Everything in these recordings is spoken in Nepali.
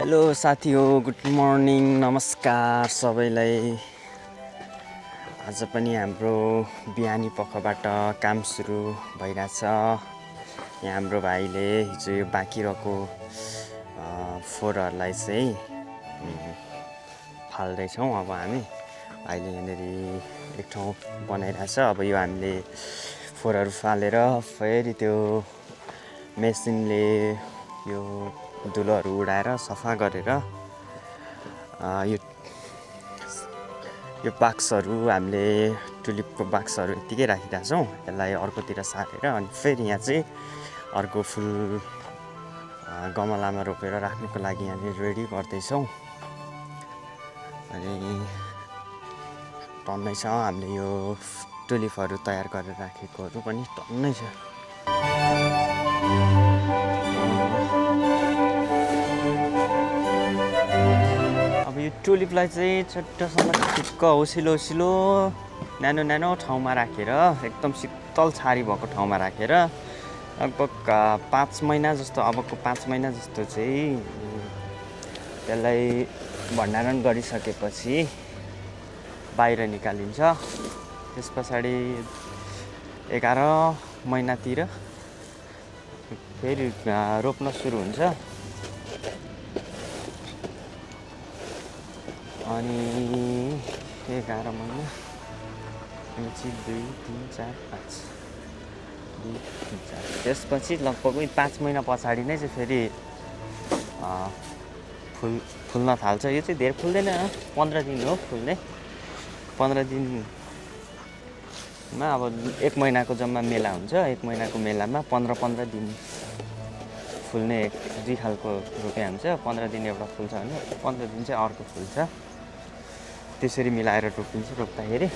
हेलो साथी हो, गुड मर्निङ, नमस्कार सबैलाई। आज पनि हाम्रो बिहानी पखबाट काम सुरु भइरहेछ। यहाँ हाम्रो भाइले हिजो यो बाँकी रहेको फोहोरहरूलाई चाहिँ फाल्दैछौँ। अब हामी भाइले यहाँनिर एक ठाउँ बनाइरहेछ। अब यो हामीले फोहोरहरू फालेर फेरि त्यो मेसिनले यो धुलोहरू उडाएर सफा गरेर यो बाक्सहरू हामीले टुलिपको बाक्सहरू यत्तिकै राखिरहेछौँ। यसलाई अर्कोतिर सारेर अनि फेरि यहाँ चाहिँ अर्को फुल गमलामा रोपेर राख्नुको लागि यहाँनिर रेडी गर्दैछौँ। अनि टन्नै छ हामीले यो टुलिपहरू तयार गरेर राखेकोहरू पनि टन्नै छ। अब यो टुलिपलाई चाहिँ छोटोसँग ठिक्क ओसिलो न्यानो ठाउँमा राखेर एकदम शीतल छारी भएको ठाउँमा राखेर लगभग 5 महिना जस्तो, अबको 5 महिना जस्तो चाहिँ त्यसलाई भण्डारण गरिसकेपछि बाहिर निकालिन्छ। त्यस पछाडि 11 महिनातिर फेरि रोप्न सुरु हुन्छ। अनि 11 महिना, 2, 3, 4, 5, 2, 3, 4, त्यसपछि लगभग 5 महिना पछाडि नै चाहिँ फेरि फुल्न थाल्छ। यो चाहिँ धेरै फुल्दैन, 15 दिन हो फुल्ने। 15 दिनमा अब 1 महिनाको जम्मा मेला हुन्छ। 1 महिनाको मेलामा 15 दिन फुल्ने 2 खालको रोपे हुन्छ। 15 दिन एउटा फुल्छ भने 15 दिन चाहिँ अर्को फुल्छ। त्यसरी मिलाएर रोपिन्छ रोप्दाखेरि।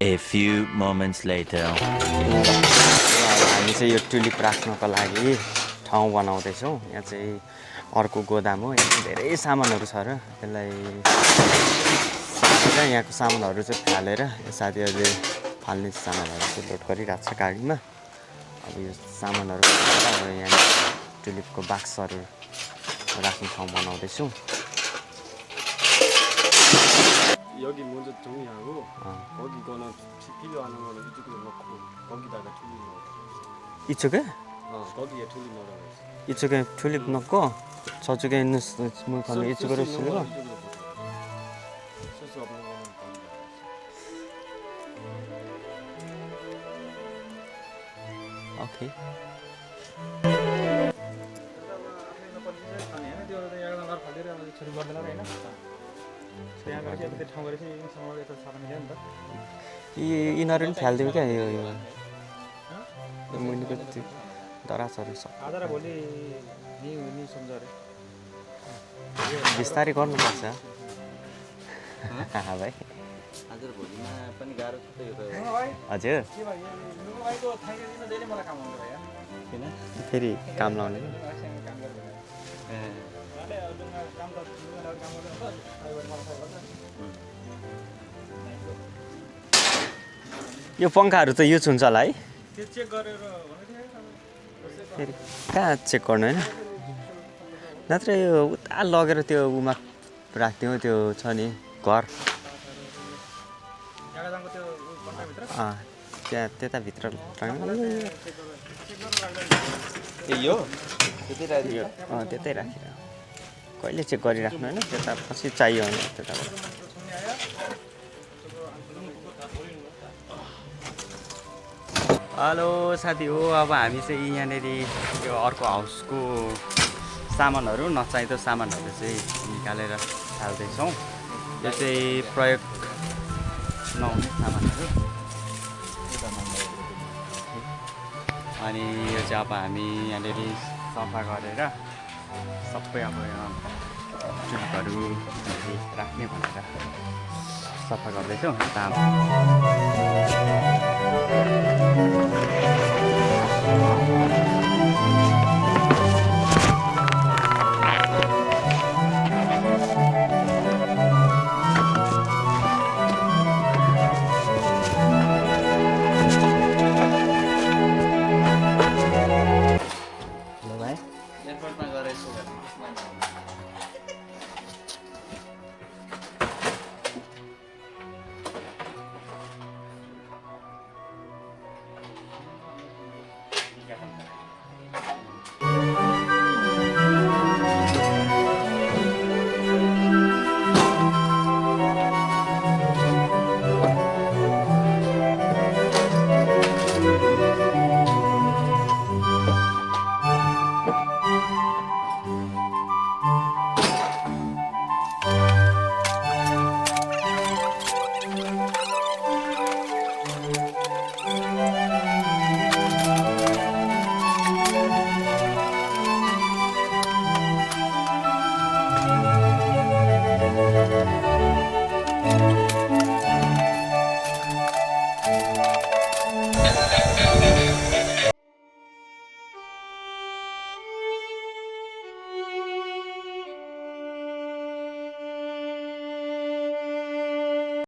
A few moments later. हामी चाहिँ यो टुलिप राख्नको लागि ठाउँ बनाउँदैछौँ। यहाँ चाहिँ अर्को गोदाम हो। यहाँ धेरै सामानहरू छ र यसलाई सारेर यहाँको सामानहरू चाहिँ फालेर साथीहरूले फाल्ने सामानहरू चाहिँ लोड गरिरहेको छ गाडीमा। अब यो सामानहरू फालेर अब यहाँ टुलिपको बाक्सहरू राख्ने ठाउँ बनाउँदैछौँ। 여기 먼저 정리하고 거기 거는 필요한 거는 이쪽으로 넣고 거기다가 튤립 넣어. 이쪽에? 거기에 튤립 넣으라고 했어. 이쪽에 튤립 넣고 저쪽에 있는 물건을 이쪽으로 쓰려고? 쓸수 없는 거는 거기다. 오케이. यिनीहरू पनि फालिदियो क्या यो मुनिको त्यो दराजहरू छ। बिस्तारै गर्नुपर्छ भाइ। हजुर किन फेरि काम लाउने यो पङ्खाहरू त युज हुन्छ होला है? फेरि कहाँ चेक गर्नु होइन? नत्र यो उता लगेर त्यो उमा राखिदिउँ, त्यो छ नि घर त्यहाँ त्यताभित्र त्यतै राखेर कहिले चेक गरिराख्नु होइन? त्यता पछि चाहियो भने त्यताबाट। हेलो साथी हो, अब हामी चाहिँ यहाँनिर यो अर्को हाउसको सामानहरू, नचाहिँदो सामानहरू चाहिँ निकालेर हाल्दैछौँ। यो चाहिँ प्रयोग नहुने सामानहरू। अनि यो चाहिँ अब हामी यहाँनिर सफा गरेर सबै अब टुलिपहरू राख्ने भनेर सफा गर्दैछौँ।